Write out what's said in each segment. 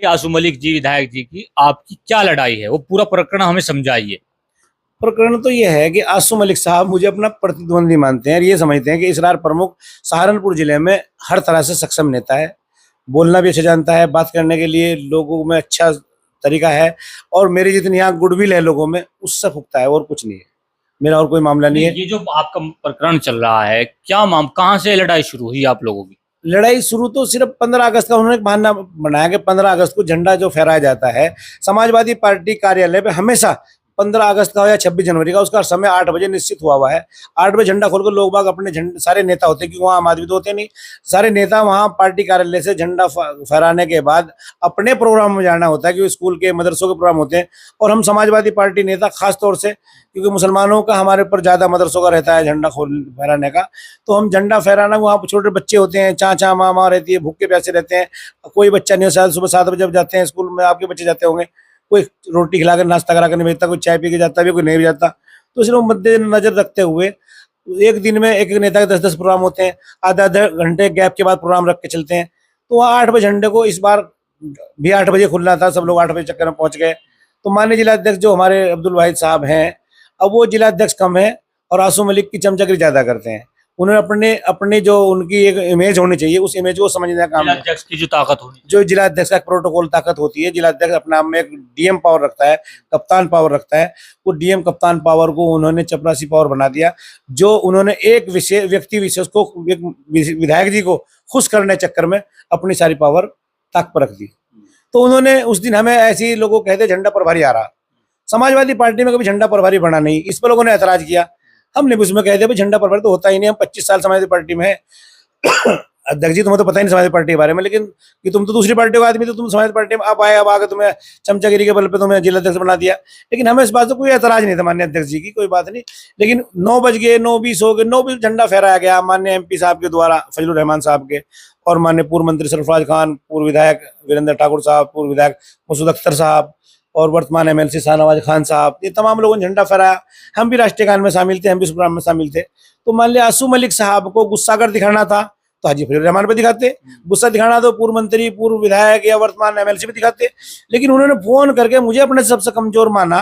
आसू मलिक जी विधायक जी की आपकी क्या लड़ाई है, वो पूरा प्रकरण हमें समझाइए। प्रकरण तो ये है कि आसू मलिक साहब मुझे अपना प्रतिद्वंदी मानते हैं और ये समझते हैं कि इसरार प्रमुख सहारनपुर जिले में हर तरह से सक्षम नेता है, बोलना भी अच्छा जानता है, बात करने के लिए लोगों में अच्छा तरीका है और मेरी जितनी यहाँ गुडविल है लोगों में उससे पुख्ता है और कुछ नहीं है। मेरा और कोई मामला नहीं नहीं, है। ये जो आपका प्रकरण चल रहा है, क्या कहाँ से लड़ाई शुरू हुई आप लोगों की? लड़ाई शुरू तो सिर्फ 15 अगस्त का उन्होंने बहाना बनाया कि 15 अगस्त को झंडा जो फहराया जाता है समाजवादी पार्टी कार्यालय पे, हमेशा 15 अगस्त का हो या 26 जनवरी का, उसका समय 8 बजे निश्चित हुआ है। 8 बजे झंडा खोलकर लोग बाग अपने झंडे, सारे नेता होते हैं क्योंकि वहाँ आम आदमी तो होते नहीं, सारे नेता वहाँ पार्टी कार्यालय से झंडा फहराने के बाद अपने प्रोग्राम में जाना होता है क्योंकि स्कूल के मदरसों के प्रोग्राम होते हैं। और हम समाजवादी पार्टी नेता खास तौर से, क्योंकि मुसलमानों का हमारे ऊपर ज्यादा मदरसों का रहता है झंडा फहराने का, तो हम झंडा फहराना, वहाँ छोटे बच्चे होते हैं, चाचा मामा रहती है, भूखे प्यासे रहते हैं, कोई बच्चा नहीं हो, सुबह 7 बजे जब जाते हैं स्कूल में, आपके बच्चे जाते होंगे, कोई रोटी खिलाकर नाश्ता करा कर नहीं भेजता, कोई चाय पी के जाता भी, कोई नहीं भी जाता। तो सिर्फ मद्देनजर रखते हुए एक दिन में एक नेता के 10-10 प्रोग्राम होते हैं, आधा-आधा घंटे गैप के बाद प्रोग्राम रख के चलते हैं। तो वहाँ 8 बजे झंडे को इस बार भी 8 बजे खुलना था, सब लोग 8 बजे चक्कर में पहुंच गए। तो माननीय जिलाध्यक्ष जो हमारे अब्दुल वाहिद साहब हैं, अब वो जिलाध्यक्ष कम है और आसू मलिक की चमचगिरी ज्यादा करते हैं। उन्होंने अपने अपने जो उनकी एक इमेज होनी चाहिए, उस इमेज को समझने का काम है। जिलाध्यक्ष की जो ताकत होनी, जो जिलाध्यक्ष का प्रोटोकॉल ताकत होती है, जिलाध्यक्ष अपने आप में एक डीएम पावर रखता है, कप्तान पावर रखता है। वो डीएम कप्तान पावर को उन्होंने चपरासी पावर बना दिया, जो उन्होंने एक विशेष व्यक्ति विशेष को, एक विधायक जी को खुश करने चक्कर में अपनी सारी पावर ताक पर रख दी। तो उन्होंने उस दिन हमें ऐसे ही लोगों कहते झंडा प्रभारी आ रहा, समाजवादी पार्टी में कभी झंडा प्रभारी बना नहीं, इस पर लोगों ने ऐतराज किया। हमने भी उसमें कह दिया भाई झंडा प्रभारी तो होता ही नहीं, हम 25 साल समाजवादी पार्टी में है। अध्यक्ष जी तुम्हें तो पता ही नहीं समाजवादी पार्टी के बारे में, लेकिन कि तुम तो दूसरी पार्टी का आदमी, तो तुम समाजवादी पार्टी में अब आए, अब आगे तुम्हें चमचागिरी के बल पे तुम्हें जिलाध्यक्ष बना दिया। लेकिन हमें इस बात से कोई ऐतराज नहीं था माननीय अध्यक्ष जी की, कोई बात नहीं। लेकिन 9 बज गए, 9:20 हो गए, 9 बजे झंडा फहराया गया माननीय एमपी साहब के द्वारा, फजलुर रहमान साहब के, और माननीय पूर्व मंत्री सरफराज खान, पूर्व विधायक वीरेंद्र ठाकुर साहब, पूर्व विधायक मसूद अख्तर साहब और वर्तमान एमएलसी शाहनवाज खान साहब, ये तमाम लोगों ने झंडा फहराया। हम भी राष्ट्रीय गान में शामिल थे, हम भी इस प्रोग्राम में शामिल थे। तो मान लिया आसू मलिक साहब को गुस्सा कर दिखाना था तो हाजी फजलुर रहमान पे दिखाते, गुस्सा दिखाना तो पूर्व मंत्री, पूर्व विधायक या वर्तमान एमएलसी पे दिखाते। लेकिन उन्होंने फोन करके मुझे अपने सबसे कमजोर माना।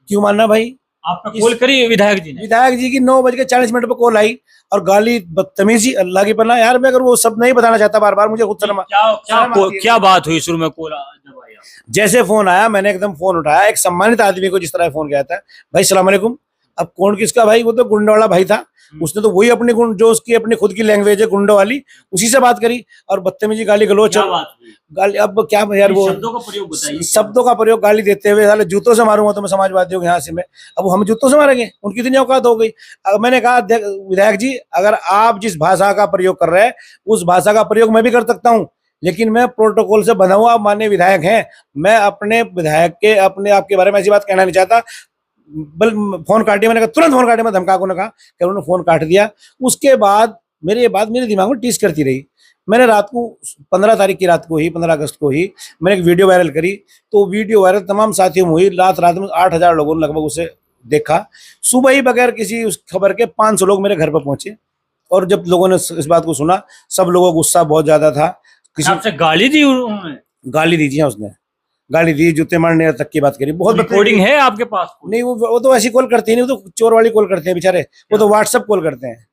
क्यों मानना भाई? आपने कॉल करी विधायक जी ने? विधायक जी की 9:40 पर कॉल आई और गाली, बदतमीजी, अल्लाह की पनाह। यार मैं अगर वो सब नहीं बताना चाहता, बार बार मुझे खुद शर्म क्या बात हुई शुरू में? कॉल जब आया, जैसे फोन आया मैंने एकदम फोन उठाया, एक सम्मानित आदमी को जिस तरह फोन किया था, भाई सलाम अलैकुम। अब कौन किसका भाई? वो तो गुंडा वाला भाई था, उसने तो वही अपनी जो उसकी अपनी खुद की लैंग्वेज है गुंडो वाली, उसी से बात करी और बदतमीजी, गाली गलोच, गाली। अब क्या यार, वो शब्दों का प्रयोग बताइए। शब्दों का प्रयोग, गाली देते हुए, साले जूतों से मारूंगा तो मैं समाजवादियों के यहाँ से मैं, अब हम जूतों से मारेंगे? उनकी इतनी औकात हो गई। मैंने कहा विधायक जी, अगर आप जिस भाषा का प्रयोग कर रहे हैं उस भाषा का प्रयोग मैं भी कर सकता हूँ, लेकिन मैं प्रोटोकॉल से बंधा हुआ, आप माननीय विधायक हैं, मैं अपने विधायक के, अपने आपके बारे में ऐसी बात कहना नहीं चाहता। बल फोन काटिए, मैंने कहा तुरंत फोन काटिए, मैं धमका को ने कहा कि उन्होंने फोन काट दिया। उसके बाद मेरी ये बात मेरे दिमाग में टीस करती रही। मैंने रात को 15 तारीख की रात को ही, 15 अगस्त को ही मैंने एक वीडियो वायरल करी। तो वीडियो वायरल तमाम साथियों में हुई, रात में 8,000 लोगों ने लगभग उसे देखा। सुबह ही बगैर किसी उस खबर के 500 लोग मेरे घर पर पहुंचे और जब लोगों ने इस बात को सुना, सब लोगों को गुस्सा बहुत ज्यादा था। किसी आपसे गाली दी उन्होंने? गाली दी जी, उसने गाली दी, जूते मारने तक की बात करी। बहुत रिकॉर्डिंग है आपके पास? नहीं, वो तो ऐसी कॉल करते हैं, नहीं, वो तो चोर वाली कॉल करते हैं बेचारे, वो तो व्हाट्सएप कॉल करते हैं,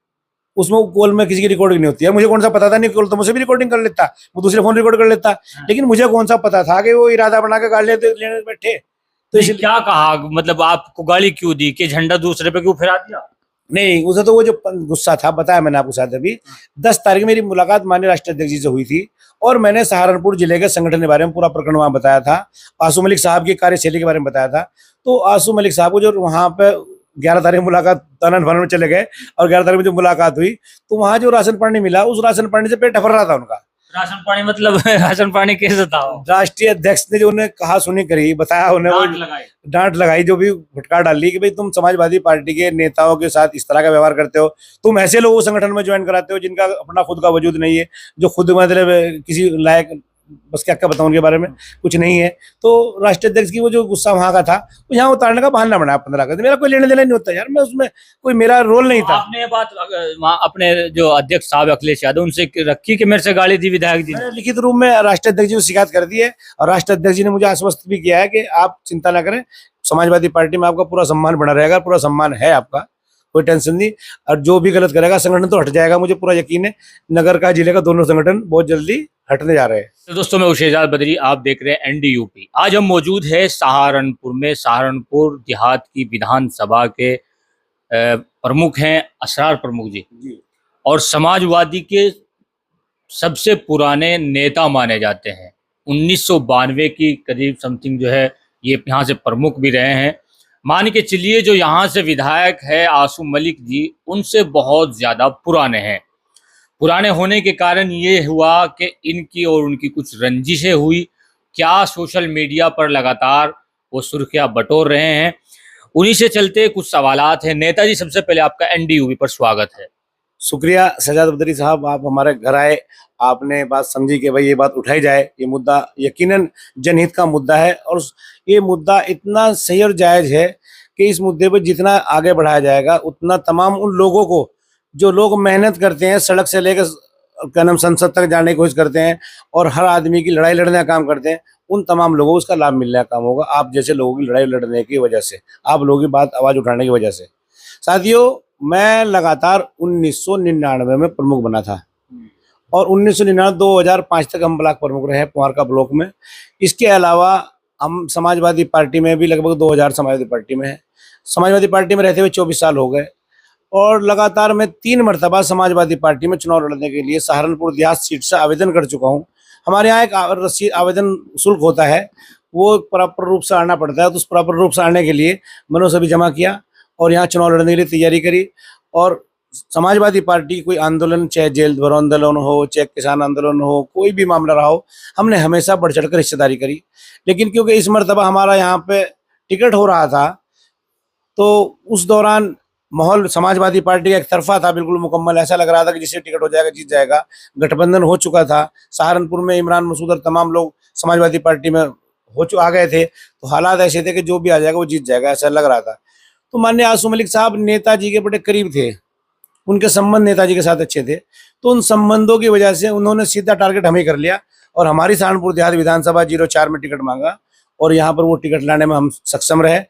उसमें कॉल में किसी की रिकॉर्डिंग नहीं होती है। मुझे कौन सा पता था? नहीं, कॉल तो मुझे भी रिकॉर्डिंग कर लेता, वो दूसरे फोन रिकॉर्ड कर लेता। लेकिन मुझे कौन सा पता था कि वो इरादा बना के गाली लेने बैठे। तो इसलिए क्या कहा, मतलब आपको गाली क्यों दी कि झंडा दूसरे पे क्यों फहरा दिया? नहीं, उसे तो वो जो गुस्सा था, बताया मैंने आपको शायद अभी। 10 तारीख मेरी मुलाकात माननीय राष्ट्रीय अध्यक्ष जी से हुई थी और मैंने सहारनपुर जिले के संगठन के बारे में पूरा प्रकरण वहां बताया था, आसू मलिक साहब की कार्यशैली के बारे में बताया था। तो आसू मलिक साहब को जो वहां पे 11 तारीख मुलाकात तनन भनन में चले गए और 11 तारीख में जो मुलाकात हुई तो वहां जो राशन पानी मिला, उस राशन पानी से पेट फर रहा था उनका। राशन पानी मतलब राशन पानी कैसे था? राष्ट्रीय अध्यक्ष ने जो उन्हें कहा सुनी करी, बताया उन्हें, डांट लगाई, जो भी फटकार डाली कि भाई तुम समाजवादी पार्टी के नेताओं के साथ इस तरह का व्यवहार करते हो, तुम ऐसे लोगों को संगठन में ज्वाइन कराते हो जिनका अपना खुद का वजूद नहीं है, जो खुद मतलब किसी लायक बस क्या क्या बताऊं उनके बारे में, कुछ नहीं है। तो राष्ट्रीय अध्यक्ष की वो जो गुस्सा वहां का था, वो यहाँ उतारने का बहाना बना 15 अगस्त। मेरा कोई लेने देना नहीं होता यार, मैं उसमें कोई मेरा रोल नहीं तो था। आपने ये बात वहाँ अपने जो अध्यक्ष साहब अखिलेश यादव उनसे रखी कि मेरे से गाली दी विधायक जी ने? मैंने लिखित रूप में राष्ट्रीय अध्यक्ष जी को शिकायत कर दी है, और राष्ट्रीय अध्यक्ष जी ने मुझे आश्वस्त भी किया है कि आप चिंता ना करें, समाजवादी पार्टी में आपका पूरा सम्मान बना रहेगा, पूरा सम्मान है आपका, कोई टेंशन नहीं। और जो भी गलत करेगा संगठन तो हट जाएगा, मुझे पूरा यकीन है। नगर का, जिले का, दोनों संगठन बहुत जल्दी हटने जा रहे हैं। तो दोस्तों, मैं उशेजाद बदरी, आप देख रहे हैं एनडीयूपी। आज हम मौजूद है सहारनपुर में। सहारनपुर देहात की विधानसभा के प्रमुख हैं असरार प्रमुख जी, और समाजवादी के सबसे पुराने नेता माने जाते हैं। 1992 की करीब समथिंग जो है ये यहाँ से प्रमुख भी रहे हैं। मान के चलिए जो यहाँ से विधायक है आसू मलिक जी, उनसे बहुत ज़्यादा पुराने हैं। पुराने होने के कारण ये हुआ कि इनकी और उनकी कुछ रंजिशें हुई। क्या सोशल मीडिया पर लगातार वो सुर्खियां बटोर रहे हैं, उन्हीं से चलते कुछ सवालात हैं। नेताजी, सबसे पहले आपका एनडीयूपी पर स्वागत है। शुक्रिया सजाद बदरी साहब, आप हमारे घर आए, आपने बात समझी कि भाई ये बात उठाई जाए। ये मुद्दा यकीनन जनहित का मुद्दा है, और ये मुद्दा इतना सही और जायज है कि इस मुद्दे पर जितना आगे बढ़ाया जाएगा उतना तमाम उन लोगों को, जो लोग मेहनत करते हैं, सड़क से लेकर क्या नाम संसद तक जाने की कोशिश करते हैं और हर आदमी की लड़ाई लड़ने का काम करते हैं, उन तमाम लोगों को उसका लाभ मिलने का काम होगा। आप जैसे लोगों की लड़ाई लड़ने की वजह से, आप लोगों की बात आवाज उठाने की वजह से। साथियों, मैं लगातार 1999 में प्रमुख बना था, और 1999 2005 तक हम ब्लॉक प्रमुख रहे कुमारका ब्लॉक में। इसके अलावा हम समाजवादी पार्टी में भी लगभग 2000 समाजवादी पार्टी में है। समाजवादी पार्टी में रहते हुए 24 साल हो गए, और लगातार मैं 3 मरतबा समाजवादी पार्टी में चुनाव लड़ने के लिए सहारनपुर देहात सीट से आवेदन कर चुका हूँ। हमारे यहाँ एक आवेदन शुल्क होता है, वो प्रॉपर रूप से आना पड़ता है। तो उस प्रॉपर रूप से आने के लिए मैंने सभी जमा किया और यहाँ चुनाव लड़ने के लिए तैयारी करी। और समाजवादी पार्टी कोई आंदोलन, चाहे जेल भरो आंदोलन हो, चाहे किसान आंदोलन हो, कोई भी मामला रहा हो, हमने हमेशा बढ़ चढ़ कर हिस्सेदारी करी। लेकिन क्योंकि इस मरतबा हमारा यहाँ पे टिकट हो रहा था, तो उस दौरान माहौल समाजवादी पार्टी का एक तरफा था, बिल्कुल मुकम्मल। ऐसा लग रहा था कि जिसे टिकट हो जाएगा जीत जाएगा। गठबंधन हो चुका था, सहारनपुर में इमरान मसूद और तमाम लोग समाजवादी पार्टी में आ गए थे। तो हालात ऐसे थे कि जो भी आ जाएगा वो जीत जाएगा, ऐसा लग रहा था। तो माननीय आसू मलिक साहब नेताजी के बड़े करीब थे, उनके संबंध नेताजी के साथ अच्छे थे। तो उन संबंधों की वजह से उन्होंने सीधा टारगेट हमें कर लिया, और हमारी सहारनपुर देहात विधानसभा 04 में टिकट मांगा, और यहाँ पर वो टिकट लाने में हम सक्षम रहे।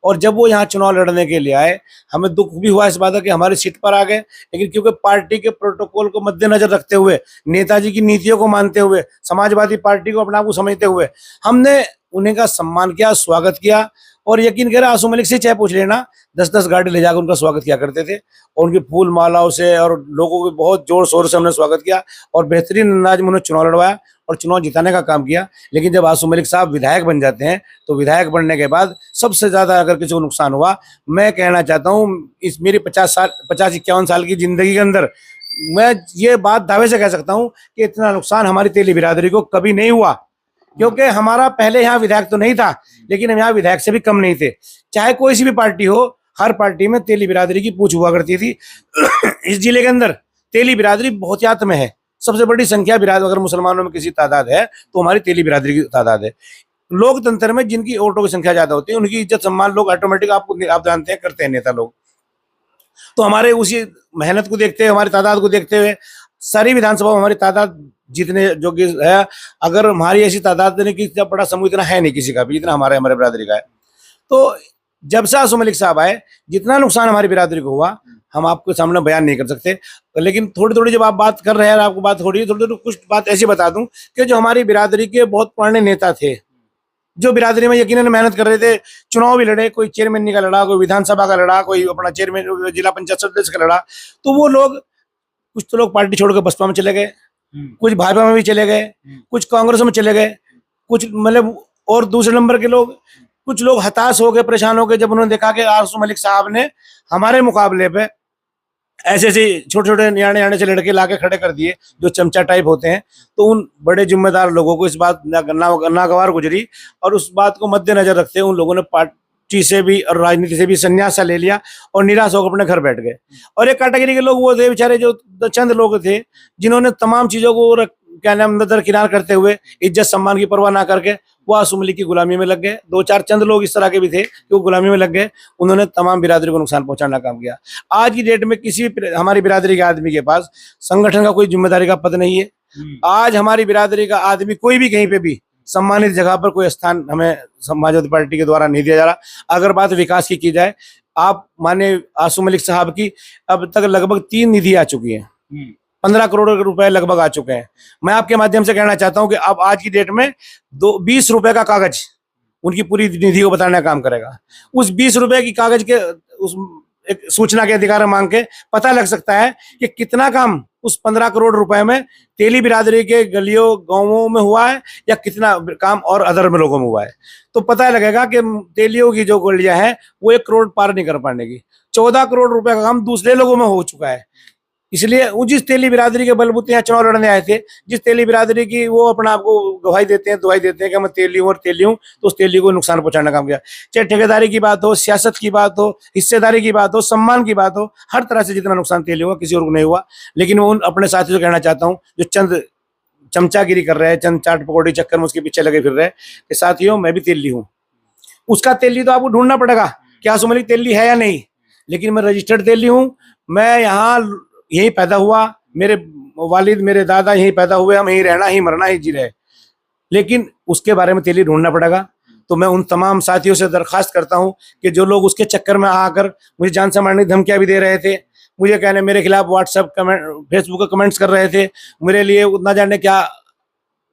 और जब वो यहाँ चुनाव लड़ने के लिए आए, हमें दुख भी हुआ इस बात का कि हमारी सीट पर आ गए। लेकिन क्योंकि पार्टी के प्रोटोकॉल को मद्देनजर रखते हुए, नेताजी की नीतियों को मानते हुए, समाजवादी पार्टी को अपना को समझते हुए, हमने उन्हें का सम्मान किया, स्वागत किया। और यकीन करें, आसू मलिक से चाहे पूछ लेना, 10-10 गाड़ी ले जाकर उनका स्वागत किया करते थे, और उनकी फूल मालाओं से और लोगों को बहुत जोर शोर से हमने स्वागत किया, और बेहतरीन अंदाज में उन्होंने चुनाव लड़वाया और चुनाव जिताने का काम किया। लेकिन जब आसू मलिक साहब विधायक बन जाते हैं, तो विधायक बनने के बाद सबसे ज्यादा अगर किसी को नुकसान हुआ, मैं कहना चाहता हूँ, इस मेरी 50-51 साल की जिंदगी के अंदर मैं ये बात दावे से कह सकता हूँ कि इतना नुकसान हमारी तेली बिरादरी को कभी नहीं हुआ। क्योंकि हमारा पहले यहाँ विधायक तो नहीं था, लेकिन हम यहाँ विधायक से भी कम नहीं थे। चाहे कोई सी भी पार्टी हो, हर पार्टी में तेली बिरादरी की पूछ हुआ करती थी। इस जिले के अंदर तेली बिरादरी बहुत याद में है। सबसे बड़ी संख्या बिरादर, अगर मुसलमानों में किसी तादाद है तो हमारी तेली बिरादरी की तादाद है। लोकतंत्र में जिनकी वोटों की संख्या ज्यादा होती है, उनकी इज्जत सम्मान लोग ऑटोमेटिक, आप जानते हैं, करते हैं नेता लोग। तो हमारे उसी मेहनत को देखते हुए, हमारी तादाद को देखते हुए, सारी विधानसभा हमारी तादाद जितने योग्य है, अगर हमारी ऐसी तादाद देने की, इतना बड़ा समूह इतना है नहीं किसी का भी, इतना हमारे बिरादरी का है। तो जब से आसू मलिक साहब आए, जितना नुकसान हमारी बिरादरी को हुआ, हम आपके सामने बयान नहीं कर सकते। लेकिन थोड़ी थोड़ी जब आप बात कर रहे हैं, आपको बात थोड़ी कुछ बात ऐसी बता दूं कि जो हमारी बिरादरी के बहुत पुराने नेता थे, जो बिरादरी में यकीनन मेहनत कर रहे थे, चुनाव भी लड़े, कोई चेयरमैन का लड़ा, कोई विधानसभा का लड़ा, कोई अपना चेयरमैन जिला पंचायत सदस्य का लड़ा। तो वो लोग, कुछ तो लोग पार्टी छोड़कर बसपा में चले गए, कुछ भाजपा में भी चले गए, कुछ कांग्रेस में चले गए, कुछ मतलब, और दूसरे नंबर के लोग, कुछ लोग हताश हो गए, परेशान हो गए, जब उन्होंने देखा कि आसू मलिक साहब ने हमारे मुकाबले पे ऐसे ऐसे छोटे छोटे न्याणे से लड़के लाके खड़े कर दिए, जो चमचा टाइप होते हैं। तो उन बड़े जिम्मेदार लोगों को इस बात नागवार गुजरी, और उस बात को मद्देनजर रखते हुए उन लोगों ने पार्टी से भी और राजनीति से भी संन्यास ले लिया और निराश होकर अपने घर बैठ गए। और एक कैटेगरी के लोग वो थे बेचारे, जो चंद लोग थे जिन्होंने तमाम चीजों को क्या नाम नजर किनार करते हुए, इज्जत सम्मान की परवाह ना करके वो आसू मलिक की गुलामी में लग गए। दो चार चंद लोग इस तरह के भी थे कि वो गुलामी में लग गए, उन्होंने तमाम बिरादरी को नुकसान पहुंचाने का काम किया। आज की डेट में किसी भी हमारी बिरादरी के आदमी के पास संगठन का कोई जिम्मेदारी का पद नहीं है। आज हमारी बिरादरी का आदमी कोई भी कहीं पे भी सम्मानित जगह पर कोई स्थान हमें समाजवादी पार्टी के द्वारा नहीं दिया जा रहा। अगर बात विकास की जाए, आप माने आसू मलिक साहब की अब तक लगभग 3 निधि आ चुकी है, 15 करोड़ रुपए लगभग आ चुके हैं। मैं आपके माध्यम से कहना चाहता हूं कि अब आज की डेट में 20 रुपए का कागज उनकी पूरी निधि को बताने का काम करेगा। उस 20 रुपए की कागज के उस एक सूचना के अधिकार मांग के पता लग सकता है कि कितना काम उस 15 करोड़ रुपए में तेली बिरादरी के गलियों गांवों में हुआ है या कितना काम और अदर में लोगों में हुआ है। तो पता लगेगा कि तेलियों की जो गलियां हैं वो 1 करोड़ पार नहीं कर पाएगी। 14 करोड़ रुपए का काम दूसरे लोगों में हो चुका है। इसलिए वो जिस तेली बिरादरी के बलबूते यहाँ चुनाव लड़ने आए थे, जिस तेली बिरादरी की वो अपना आपको दुहाई देते हैं कि मैं तेली हूँ और तेली हूँ, तो उस तेली को नुकसान पहुंचाने का काम किया। चाहे ठेकेदारी की बात हो, सियासत की बात हो, हिस्सेदारी की बात हो, सम्मान की बात हो, हर तरह से जितना नुकसान तेली हुआ किसी और को नहीं हुआ। लेकिन वो उन अपने साथियों से कहना चाहता हूँ जो चंद चमचागिरी कर रहे हैं, चंद चाट पकौड़ी चक्कर में उसके पीछे लगे फिर रहे हैं कि साथियों मैं भी तेली हूँ। उसका तेली तो आपको ढूंढना पड़ेगा कि आसू मलिक तेली है या नहीं, लेकिन मैं रजिस्टर्ड तेली हूँ। मैं यहाँ यहीं पैदा हुआ, मेरे वालिद मेरे दादा यहीं पैदा हुए, हम यहीं रहना ही मरना ही जी रहे, लेकिन उसके बारे में तेली ढूंढना पड़ेगा। तो मैं उन तमाम साथियों से दरखास्त करता हूं कि जो लोग उसके चक्कर में आकर मुझे जान से मारने की धमकियां भी दे रहे थे, मुझे कहने मेरे खिलाफ व्हाट्सएप कमेंट फेसबुक पर कमेंट्स कर रहे थे, मेरे लिए उतना जाने क्या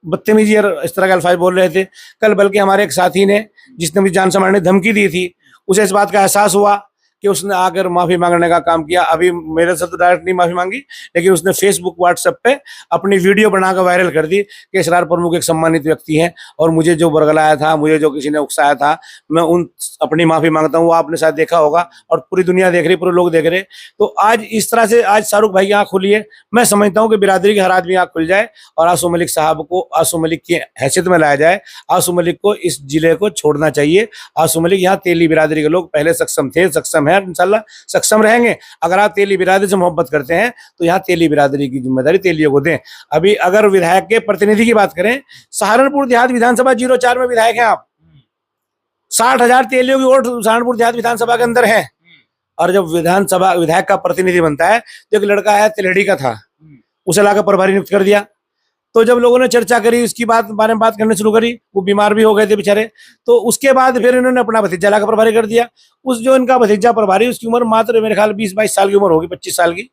बदतमीजी और इस तरह के अल्फाज बोल रहे थे। कल बल्कि हमारे एक साथी ने जिसने मुझे जान से मारने की धमकी दी थी, उसे इस बात का एहसास हुआ कि उसने आकर माफी मांगने का काम किया। अभी मेरे से तो डायरेक्ट नहीं माफी मांगी, लेकिन उसने फेसबुक व्हाट्सएप पे अपनी वीडियो बनाकर वायरल कर दी कि इसरार प्रमुख एक सम्मानित व्यक्ति हैं और मुझे जो बरगलाया था, मुझे जो किसी ने उकसाया था, मैं उन अपनी माफी मांगता हूँ। वो आपने शायद देखा होगा और पूरी दुनिया देख रही, पूरे लोग देख रहे। तो आज इस तरह से आज शाहरुख भाई की आँख खुली है। मैं समझता हूँ कि बिरादरी के हर आदमी आँख खुल जाए और आसू मलिक साहब को आसू मलिक की हैसियत में लाया जाए। आसू मलिक को इस जिले को छोड़ना चाहिए। आसू मलिक यहाँ तेली बिरादरी के लोग पहले सक्षम थे, सक्षम है, इंशाल्लाह सक्षम रहेंगे। अगर आप तेली बिरादरी से मोहब्बत करते हैं तो यहाँ तेली बिरादरी की जिम्मेदारी तेलियों को दें। अभी अगर विधायक के प्रतिनिधि की बात करें, सहारनपुर देहात विधानसभा 04 में विधायक हैं आप। 60,000 तेलियों की वोट सहारनपुर देहात विधानसभा के अंदर है। और जब विधानसभा विधायक का प्रतिनिधि बनता है तो एक लड़का है तिलहड़ी का था, उसे लाकर प्रभारी नियुक्त कर दिया। तो जब लोगों ने चर्चा करी, उसकी बारे में बात करने शुरू करी, वो बीमार भी हो गए थे बेचारे, तो उसके बाद फिर इन्होंने अपना भतीजा लाकर प्रभारी कर दिया। उस जो इनका भतीजा प्रभारी, उसकी उम्र मात्र मेरे ख्याल 20-22 साल की उम्र होगी, 25 साल की,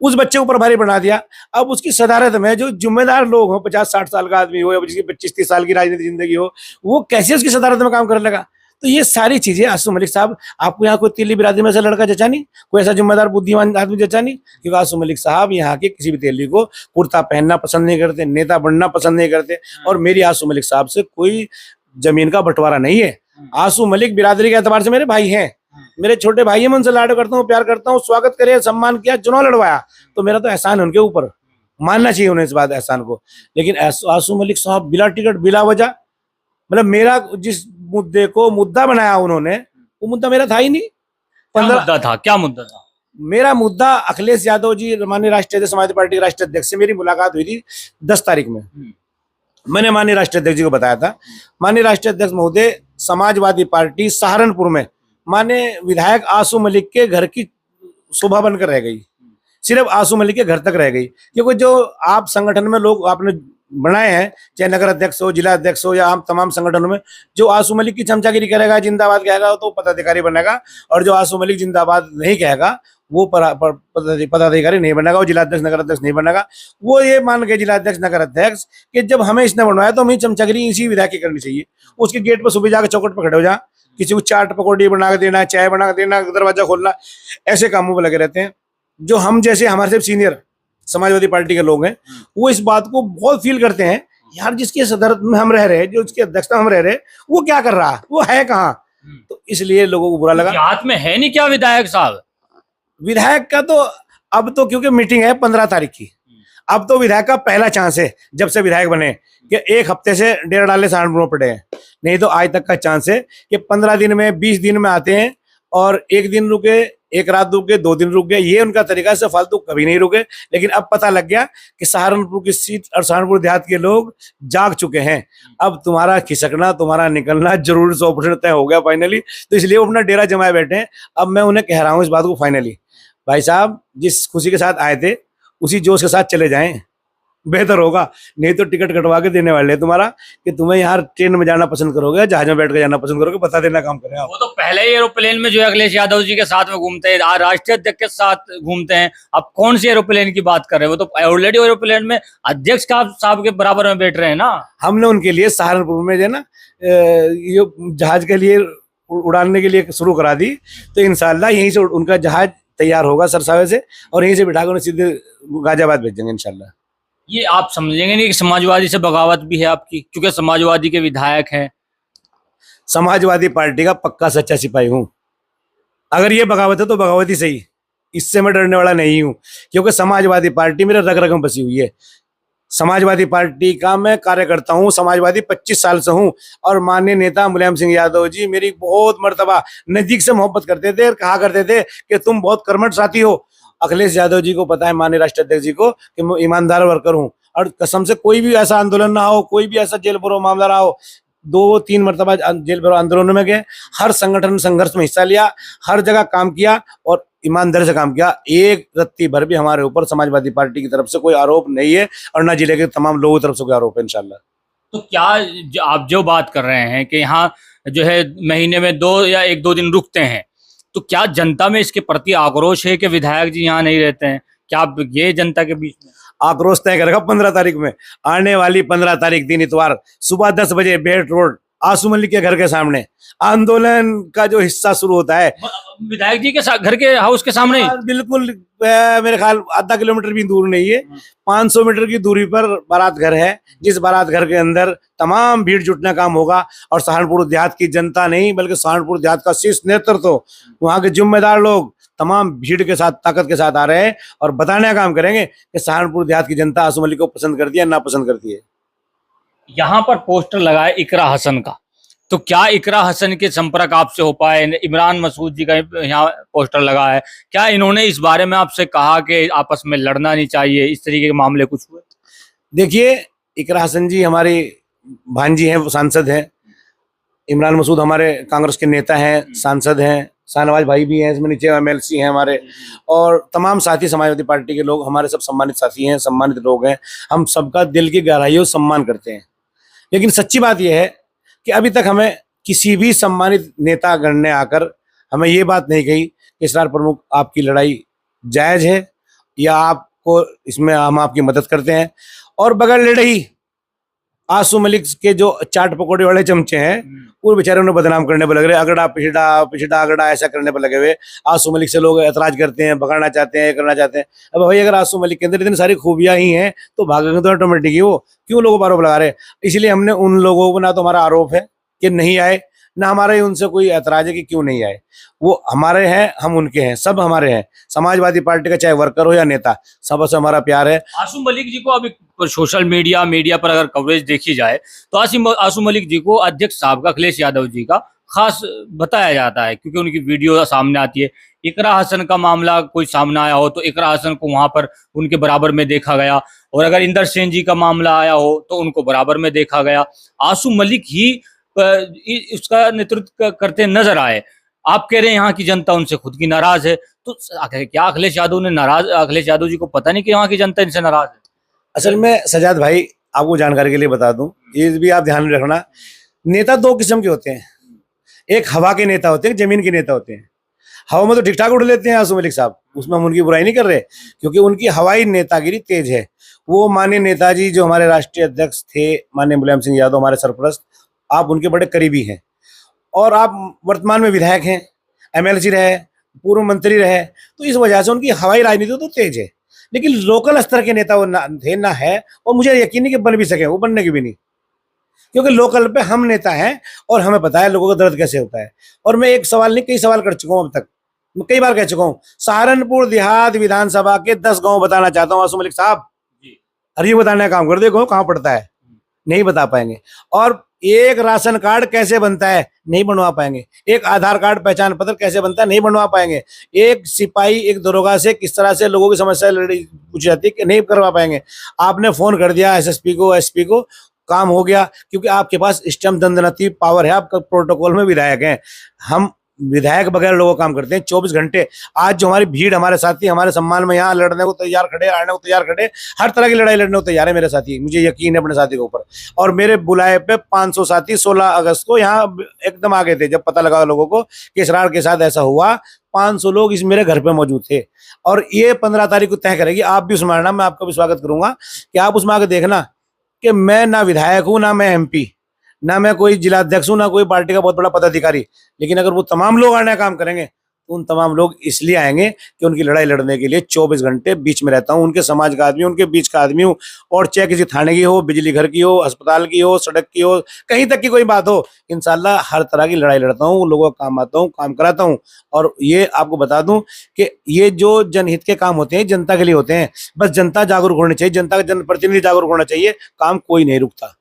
उस बच्चे को प्रभारी बना दिया। अब उसकी सदारत में जो जिम्मेदार लोग हो, 50-60 साल का आदमी हो या जिसकी 25-30 साल की राजनीतिक जिंदगी हो, वो कैसे उसकी सदारत में काम करने लगा। तो ये सारी चीजें आसू मलिक साहब, आपको यहाँ कोई तेली बिरादरी में से लड़का जचा नहीं, कोई ऐसा जिम्मेदार बुद्धिमान आदमी जचा नहीं, क्योंकि आसू मलिक साहब यहाँ के किसी भी तेली को कुर्ता पहनना पसंद नहीं करते, नेता बनना पसंद नहीं करते। और मेरी आसू मलिक साहब से कोई जमीन का बंटवारा नहीं है। आसू मलिक बिरादरी के एतबार से मेरे भाई हैं, मेरे छोटे भाई हैं, मैं उनसे लाड करता हूँ, प्यार करता हूँ, स्वागत करे, सम्मान किया, चुनाव लड़वाया, तो मेरा तो एहसान है उनके ऊपर, मानना चाहिए उन्हें इस बात एहसान को। लेकिन आसू मलिक साहब बिला टिकट बिला वजह, मतलब मेरा जिस मुद्दे को मुद्दा बनाया उन्होंने, वो मुद्दा मेरा था ही नहीं। क्या मुद्दा था? मेरा मुद्दा अखिलेश यादव जी, माननीय राष्ट्रीय अध्यक्ष समाजवादी पार्टी के राष्ट्रीय अध्यक्ष से मेरी मुलाकात हुई थी 10 तारीख में। मैंने माननीय राष्ट्रीय अध्यक्ष जी को बताया था, माननीय राष्ट्रीय अध्यक्ष महोदय, समाजवादी पार्टी सहारनपुर में माननीय विधायक आसू मलिक के घर की शोभा बनकर रह गई, सिर्फ आसू मलिक के घर तक रह गई। क्योंकि जो आप संगठन में लोग आपने बनाए हैं, चाहे नगर अध्यक्ष हो, जिला अध्यक्ष हो, या हम तमाम संगठनों में, जो आसू मलिक की चमचागिरी करेगा, जिंदाबाद कहेगा, तो पदाधिकारी बनेगा, और जो आसू मलिक जिंदाबाद नहीं कहेगा वो पदाधिकारी नहीं बनेगा, वो जिला अध्यक्ष नगर अध्यक्ष नहीं बनेगा। वो ये मान के जिला अध्यक्ष नगर अध्यक्ष कि जब हमें इसने बनवाया तो हमें चमचागिरी इसी विधायक की करनी चाहिए। उसके गेट पर सुबह जाकर चौकट पर खड़े हो जा, किसी को चाट पकौड़ी बना के देना, चाय बना के देना, दरवाजा खोलना, ऐसे कामों में लगे रहते हैं। जो हम जैसे हमारे से सीनियर समाजवादी पार्टी के लोग हैं, वो इस बात को बहुत फील करते हैं, यार जिसके सदर में हम रह रहे, जो उसकी अध्यक्षता हम रह रहे, वो क्या कर रहा, वो है कहाँ। तो इसलिए लोगों को बुरा लगा। हाथ में है नहीं क्या विधायक साहब? विधायक का तो अब तो क्योंकि मीटिंग है 15 तारीख की, अब तो विधायक का पहला चांस है जब से विधायक बने, कि 1 हफ्ते से डेढ़ डाले सहारनपुर पड़े हैं। नहीं तो आज तक का चांस है कि 15 दिन में 20 दिन में आते हैं, और 1 दिन रुके, एक रात रुक गए, 2 दिन रुक गए, ये उनका तरीका से फालतू कभी नहीं रुके। लेकिन अब पता लग गया कि सहारनपुर की सीट और सहारनपुर देहात के लोग जाग चुके हैं। अब तुम्हारा खिसकना, तुम्हारा निकलना जरूर 100% तय हो गया फाइनली। तो इसलिए वो अपना डेरा जमाए बैठे हैं। अब मैं उन्हें कह रहा हूँ इस बात को फाइनली, भाई साहब जिस खुशी के साथ आए थे उसी जोश के साथ चले जाएं, बेहतर होगा। नहीं तो टिकट कटवा के देने वाले हैं तुम्हारा कि तुम्हें यहाँ ट्रेन में जाना पसंद करोगे, जहाज में बैठ कर जाना पसंद करोगे, बता देना काम करें आप। वो तो पहले ही एरोप्लेन में जो है अखिलेश यादव जी के साथ में घूमते हैं, राष्ट्रीय अध्यक्ष के साथ घूमते हैं। अब कौन सी एरोप्लेन की बात कर रहे हैं? वो तो ऑलरेडी एरोप्लेन में अध्यक्ष साहब के बराबर में बैठ रहे हैं ना। हमने उनके लिए सहारनपुर में जो है ना ये जहाज के लिए उड़ाने के लिए शुरू करा दी। तो इंशाल्लाह यहीं से उनका जहाज तैयार होगा सरसावे से, और यहीं से बिठाकर उन्हें सीधे गाजियाबाद भेजेंगे इंशाल्लाह। ये आप समझेंगे नहीं कि समाजवादी से बगावत भी है आपकी, क्योंकि समाजवादी के विधायक हैं। समाजवादी पार्टी का पक्का सच्चा सिपाही हूं। अगर ये बगावत है तो बगावत ही सही, इससे मैं डरने वाला नहीं हूं, क्योंकि समाजवादी पार्टी मेरे रग रग में बसी हुई है। समाजवादी पार्टी का मैं कार्यकर्ता हूं, समाजवादी 25 साल से हूं। और माननीय नेता मुलायम सिंह यादव जी मेरी बहुत मर्तबा नजदीक से मोहब्बत करते थे और कहा करते थे कि तुम बहुत कर्मठ साथी हो। अखिलेश यादव जी को पता है, माननीय राष्ट्रीय अध्यक्ष जी को, कि मैं ईमानदार वर्कर हूं। और कसम से कोई भी ऐसा आंदोलन ना हो, कोई भी ऐसा जेल भरो मामला ना हो, 2-3 मरतबा जेल भरो आंदोलनों में गए, हर संगठन संघर्ष में हिस्सा लिया, हर जगह काम किया और ईमानदारी से काम किया। एक रत्ती भर भी हमारे ऊपर समाजवादी पार्टी की तरफ से कोई आरोप नहीं है, और ना जिले के तमाम लोगों की तरफ से कोई आरोप है इंशाल्लाह। तो क्या आप जो बात कर रहे हैं कि यहाँ जो है महीने में 2 या 1-2 दिन रुकते हैं, तो क्या जनता में इसके प्रति आक्रोश है कि विधायक जी यहाँ नहीं रहते हैं? क्या आप ये जनता के बीच में आक्रोश तय करेगा 15 तारीख में, आने वाली 15 तारीख दिन इतवार सुबह 10 बजे बेट रोड आसू मलिक के घर के सामने आंदोलन का जो हिस्सा शुरू होता है। विधायक जी के घर के हाउस के सामने ही? बिल्कुल मेरे ख्याल आधा किलोमीटर भी दूर नहीं है, 500 मीटर की दूरी पर बारात घर है, जिस बारात घर के अंदर तमाम भीड़ जुटने काम होगा। और सहारनपुर देहात की जनता नहीं बल्कि सहारनपुर देहात का शीर्ष नेतृत्व, वहाँ के जिम्मेदार लोग तमाम भीड़ के साथ, ताकत के साथ आ रहे हैं और बताने का काम करेंगे कि सहारनपुर देहात की जनता आसू मलिक को पसंद करती है, ना पसंद करती है। यहाँ पर पोस्टर लगा है इकरा हसन का, तो क्या इकरा हसन के संपर्क आपसे हो पाए? इमरान मसूद जी का यहाँ पोस्टर लगा है, क्या इन्होंने इस बारे में आपसे कहा कि आपस में लड़ना नहीं चाहिए, इस तरीके के मामले कुछ हुए? देखिए, इकरा हसन जी हमारी भांजी हैं, वो सांसद हैं। इमरान मसूद हमारे कांग्रेस के नेता हैं, सांसद हैं। शाहनवाज भाई भी हैं, इसमें नीचे MLC हैं हमारे, और तमाम साथी समाजवादी पार्टी के लोग हमारे सब सम्मानित साथी हैं, सम्मानित लोग हैं। हम सबका दिल की गहराइयों से सम्मान करते हैं। लेकिन सच्ची बात यह है कि अभी तक हमें किसी भी सम्मानित नेता गण ने आकर हमें ये बात नहीं कही कि इसरार प्रमुख आपकी लड़ाई जायज है या आपको इसमें हम आपकी मदद करते हैं। और बगैर लड़े ही आसू मलिक के जो चाट पकौड़े वाले चमचे हैं, वो बेचारे उन्हें बदनाम करने पर लग रहे, अगड़ा पिछड़ा अगड़ा ऐसा करने पर लगे हुए। आसू मलिक से लोग ऐतराज करते हैं, भगाना चाहते हैं, करना चाहते हैं। अब भाई अगर आसू मलिक के अंदर इतनी सारी खूबियां ही हैं तो भागेंगे तो ऑटोमेटिक ही, वो क्यों लोगों पर आरोप लगा रहे? इसलिए हमने उन लोगों को, ना तो हमारा आरोप है कि नहीं आए, ना हमारा ही उनसे कोई ऐतराज है कि क्यों नहीं आए। वो हमारे हैं, हम उनके हैं, सब हमारे हैं। समाजवादी पार्टी का चाहे वर्कर हो या नेता, सबसे हमारा प्यार है। आसू मलिक जी को अभी सोशल मीडिया पर अगर कवरेज देखी जाए तो आसू मलिक जी को अध्यक्ष साहब का, अखिलेश यादव जी का खास बताया जाता है, क्योंकि उनकी वीडियो सामने आती है। इकरा हसन का मामला कोई सामने आया हो तो इकरा हसन को वहां पर उनके बराबर में देखा गया, और अगर इंदर सेन जी का मामला आया हो तो उनको बराबर में देखा गया। आसू मलिक ही उसका नेतृत्व करते नजर आए। आप कह रहे हैं यहाँ की जनता उनसे खुद की नाराज है, तो क्या अखिलेश यादव जी को पता नहीं कि यहाँ की जनता इनसे नाराज है? असल में सजाद भाई, आपको जानकारी के लिए बता दूं, ये भी आप ध्यान में रखना, नेता 2 किस्म के होते हैं। एक हवा के नेता होते हैं, जमीन के नेता होते हैं। हवा में तो ठीक ठाक उड़ लेते हैं आसू मलिक साहब, उसमें हम उनकी बुराई नहीं कर रहे, क्योंकि उनकी हवाई नेतागिरी तेज है। वो माननीय नेताजी जो हमारे राष्ट्रीय अध्यक्ष थे, माननीय मुलायम सिंह यादव, हमारे सरपरस्त, आप उनके बड़े करीबी हैं, और आप वर्तमान में विधायक हैं, MLC रहे, पूर्व मंत्री रहे, तो इस वजह से उनकी हवाई राजनीति तो तेज है। लेकिन लोकल स्तर के नेता वो ना है, और मुझे यकीन नहीं कि बन भी सके, वो बनने की भी नहीं, क्योंकि लोकल पे हम नेता हैं और हमें पता है लोगों का दर्द कैसे होता है। और मैं एक सवाल नहीं, कई सवाल कर चुका हूं, अब तक मैं कई बार कह चुका हूं। सहारनपुर देहात विधानसभा के 10 गांव बताना चाहता हूं आसू मलिक साहब, अरे ये बताने का काम कर, देखो कहाँ पड़ता है, नहीं बता पाएंगे। और एक राशन कार्ड कैसे बनता है, नहीं बनवा पाएंगे। एक आधार कार्ड पहचान पत्र कैसे बनता है, नहीं बनवा पाएंगे। एक सिपाही एक दरोगा से किस तरह से लोगों की समस्या पूछी जाती है, नहीं करवा पाएंगे। आपने फोन कर दिया एसएसपी को, एसपी को, काम हो गया, क्योंकि आपके पास स्टैम्प दंडनाती पावर है, आपका प्रोटोकॉल में विधायक हैं। हम विधायक बगैर लोगों काम करते हैं 24 घंटे। आज जो हमारी भीड़, हमारे साथी हमारे सम्मान में यहाँ लड़ने को तैयार खड़े, आने को तैयार खड़े, हर तरह की लड़ाई लड़ने को तैयार है मेरे साथी, मुझे यकीन है अपने साथी के ऊपर। और मेरे बुलाए पे 500 साथी 16 अगस्त को यहाँ एकदम आ गए थे। जब पता लगा लोगों को कि इसरार के साथ ऐसा हुआ, 500 लोग इस मेरे घर पे मौजूद थे। और ये 15 तारीख को तय करेगी, आप भी उसमें आना, मैं आपका भी स्वागत करूंगा कि आप उसमें आके देखना कि मैं ना विधायक हूं, ना मैं एमपी, ना मैं कोई जिलाध्यक्ष हूं, ना कोई पार्टी का बहुत बड़ा पदाधिकारी, लेकिन अगर वो तमाम लोग आने का काम करेंगे तो उन तमाम लोग इसलिए आएंगे कि उनकी लड़ाई लड़ने के लिए 24 घंटे बीच में रहता हूं, उनके समाज का आदमी, उनके बीच का आदमी हूं। और चाहे किसी थाने की हो, बिजली घर की हो, अस्पताल की हो, सड़क की हो, कहीं तक की कोई बात हो, इंशाल्लाह हर तरह की लड़ाई लड़ता हूँ, लोगों का काम आता हूँ, काम कराता हूँ। और ये आपको बता दूं कि ये जो जनहित के काम होते हैं जनता के लिए होते हैं। बस जनता जागरूक होनी चाहिए, जनता का जनप्रतिनिधि जागरूक होना चाहिए, काम कोई नहीं रुकता।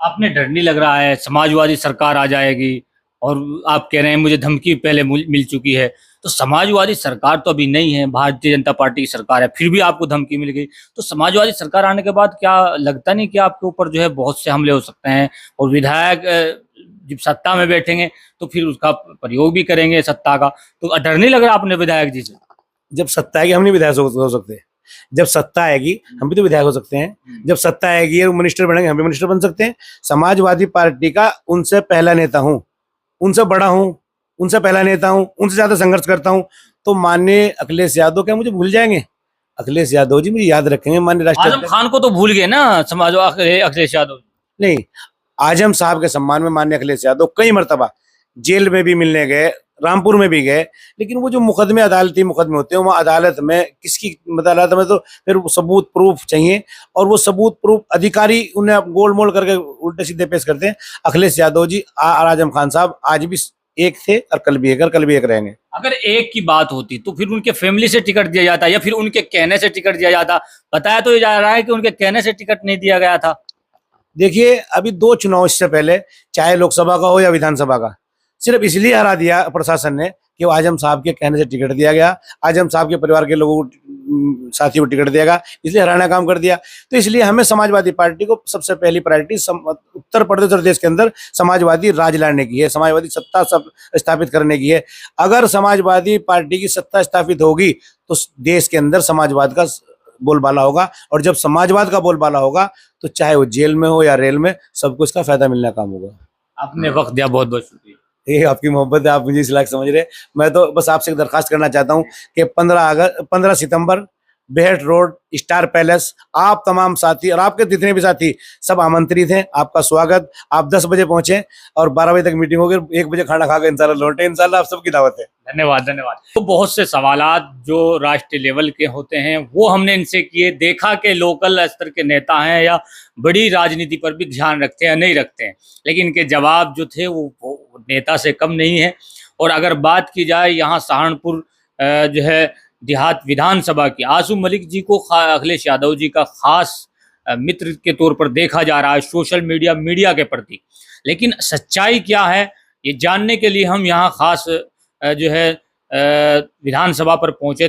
आपने डर नहीं लग रहा है समाजवादी सरकार आ जाएगी, और आप कह रहे हैं मुझे धमकी पहले मिल चुकी है, तो समाजवादी सरकार तो अभी नहीं है, भारतीय जनता पार्टी की सरकार है, फिर भी आपको धमकी मिल गई, तो समाजवादी सरकार आने के बाद क्या लगता नहीं कि आपके ऊपर जो है बहुत से हमले हो सकते हैं, और विधायक जब सत्ता में बैठेंगे तो फिर उसका प्रयोग भी करेंगे सत्ता का, तो डर नहीं लग रहा अपने विधायक जी से? जब सत्ता आएगी हम नहीं विधायक हो सकते, जब सत्ता आएगी हम भी तो विधायक हो सकते हैं। जब सत्ता आएगी और मिनिस्टर बनेंगे हम भी मिनिस्टर बन सकते हैं। समाजवादी पार्टी का उनसे पहला नेता हूं, उनसे बड़ा हूं, उनसे पहला नेता हूं, उनसे ज्यादा संघर्ष करता हूं। तो माननीय अखिलेश यादव क्या मुझे भूल जाएंगे? अखिलेश यादव जी मुझे याद रखेंगे। माननीय आजम राष्ट्रपति खान को तो भूल गए ना अखिलेश यादव? नहीं, आजम साहब के सम्मान में माननीय अखिलेश यादव कई मर्तबा जेल में भी मिलने गए, रामपुर में भी गए, लेकिन वो जो मुकदमे अदालती मुकदमे होते हैं वहाँ अदालत में किसकी अदालत में तो फिर सबूत प्रूफ चाहिए, और वो सबूत प्रूफ अधिकारी उन्हें गोल मोल करके उल्टे सीधे पेश करते हैं। अखिलेश यादव जी और आजम खान साहब आज भी एक थे और कल भी एक, और कल भी एक रहेंगे। अगर एक की बात होती तो फिर उनके फैमिली से टिकट दिया जाता या फिर उनके कहने से टिकट दिया जाता? बताया तो ये जा रहा है कि उनके कहने से टिकट नहीं दिया गया था। देखिए, अभी 2 चुनाव इससे पहले, चाहे लोकसभा का हो या विधानसभा का, सिर्फ इसलिए हरा दिया प्रशासन ने कि वो आजम साहब के कहने से टिकट दिया गया, आजम साहब के परिवार के लोगों को, साथियों को टिकट दिया गया, इसलिए हराना काम कर दिया। तो इसलिए हमें समाजवादी पार्टी को सबसे पहली प्रायोरिटी उत्तर प्रदेश के अंदर समाजवादी राज लाने की है, समाजवादी सत्ता स्थापित करने की है। अगर समाजवादी पार्टी की सत्ता स्थापित होगी तो देश के अंदर समाजवाद का बोलबाला होगा, और जब समाजवाद का बोलबाला होगा तो चाहे वो जेल में हो या रेल में, सबको इसका फायदा मिलने का काम होगा। आपने वक्त दिया, बहुत बहुत शुक्रिया। ये आपकी मोहब्बत है, आप मुझे इस लायक समझ रहे। मैं तो बस आपसे एक दरखास्त करना चाहता हूँ कि 15 सितंबर बेहट रोड स्टार पैलेस, आप तमाम साथी और आपके जितने भी साथी सब आमंत्रित हैं। आपका स्वागत। आप 10 बजे पहुंचे और 12 बजे तक मीटिंग होगी, 1 बजे खाना खाकर इंशाल्लाह लौटे। इंशाल्लाह आप सबकी दावत है। धन्यवाद धन्यवाद। तो बहुत से सवालात जो राष्ट्रीय लेवल के होते हैं वो हमने इनसे किए, देखा कि लोकल स्तर के नेता हैं या बड़ी राजनीति पर भी ध्यान रखते हैं नहीं रखते हैं, लेकिन इनके जवाब जो थे वो नेता से कम नहीं है। और अगर बात की जाए यहाँ सहारनपुर जो है देहात विधानसभा की, आसू मलिक जी को अखिलेश यादव जी का खास मित्र के तौर पर देखा जा रहा है सोशल मीडिया के प्रति, लेकिन सच्चाई क्या है ये जानने के लिए हम यहाँ खास जो है विधानसभा पर पहुंचे।